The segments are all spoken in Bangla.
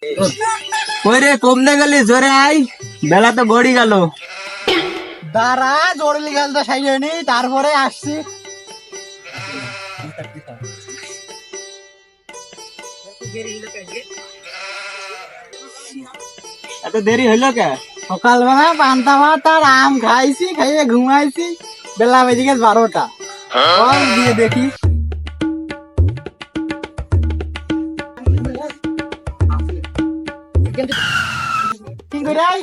কই রে কমনে গেলি, জোরে আই, বেলা তো গড়ি গেল। দাঁড়া, জরুরি গেল তো সাই হয়নি, তারপরে আসছি। এত দেরি হইলো কে? সকালবেলা পান্তা ভাত আর আম খাইছি, খাইয়ে ঘুমাইছি, বেলা বেজে গেছে 12টা। চল দিয়ে দেখি। কি করে আই?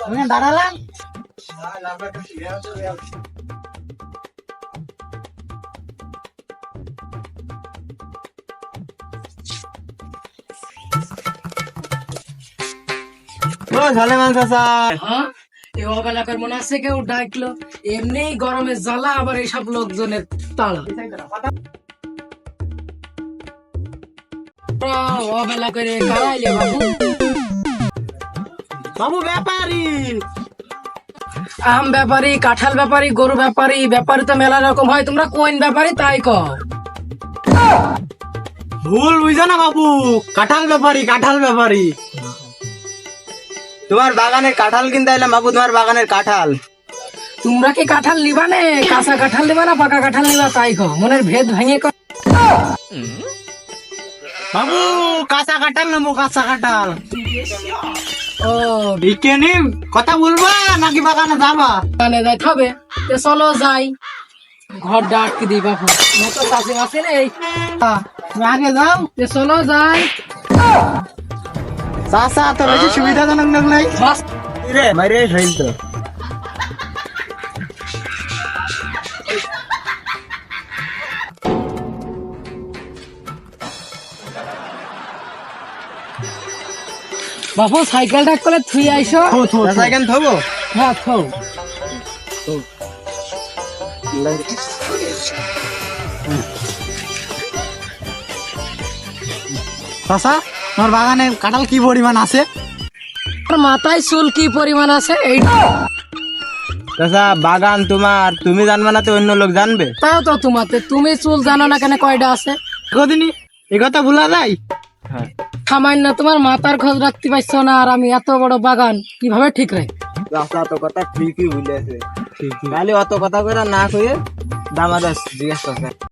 আমি দাঁড়ালাম। ও সালেমান চাচা, হ্যাঁ, এই অবেলাকার মনে আছে কেউ ডাকলো? এমনি গরমে জ্বালা, আবার এইসব লোকজনের তাড়া। অবেলা করে কারাইলে বাবু। বাবু ব্যাপারী। আম ব্যাপারী, কাঁঠাল ব্যাপারী, গরু ব্যাপারী, ব্যাপারী তো মেলা রকম হয়। তোমরা কোন ব্যাপারী তাই কও। ভুল বুঝো না বাবু, কাঁঠাল ব্যাপারী, কাঁঠাল ব্যাপারী। তোমার বাগানের কাঁঠাল কিনতে এলাম বাবু, তোমার বাগানের কাঁঠাল। তোমরা কি কাঁঠাল নিবা নে? কাঁচা কাঁঠাল নিবা না পাকা কাঁঠাল নিবা তাই কও। মনের ভেদ ভেঙে কও। বাবু কাঁচা কাঁঠাল নেবো, কাঁচা কাঁঠাল। ও, ভিকে নিম, কথা বলবা নাকি বাগানে যাবা? মানে যাইতে হবে। তো চলো যাই, ঘর ডাটকে দিই বাপু। মতো চাষি মাসে নেই। তুমি আগে যাও। তো চলো যাই। চাষা তো বেশি সুবিধাজনক নাই। বাস রে মাইরে ফেল তো। বাপু সাইকেলটা করে থুই আইসো। চাচা কেন থবো? হ্যাঁ থৌ। চাষা, তোমার বাগানে কাঁঠাল কি পরিমাণ আছে? তোর মাথায় চুল কি পরিমাণ আছে এই? চাচা বাগান তোমার, তুমি জানবে না তো অন্য লোক জানবে? তাও তো তোমাতে, তুমি চুল জানো না কেন কয়টা আছে? কদিনই এ কথা ভুলা যায়? হ্যাঁ সামান্য তোমার মাথার খোঁজ রাখতে পারছো না, আর আমি এত বড় বাগান কিভাবে ঠিক রাখি? চাচা তো কথা ঠিকই ভুলেছে। তাহলে অত কথা করে না কয়ে দামাদার জিজ্ঞেস করছে।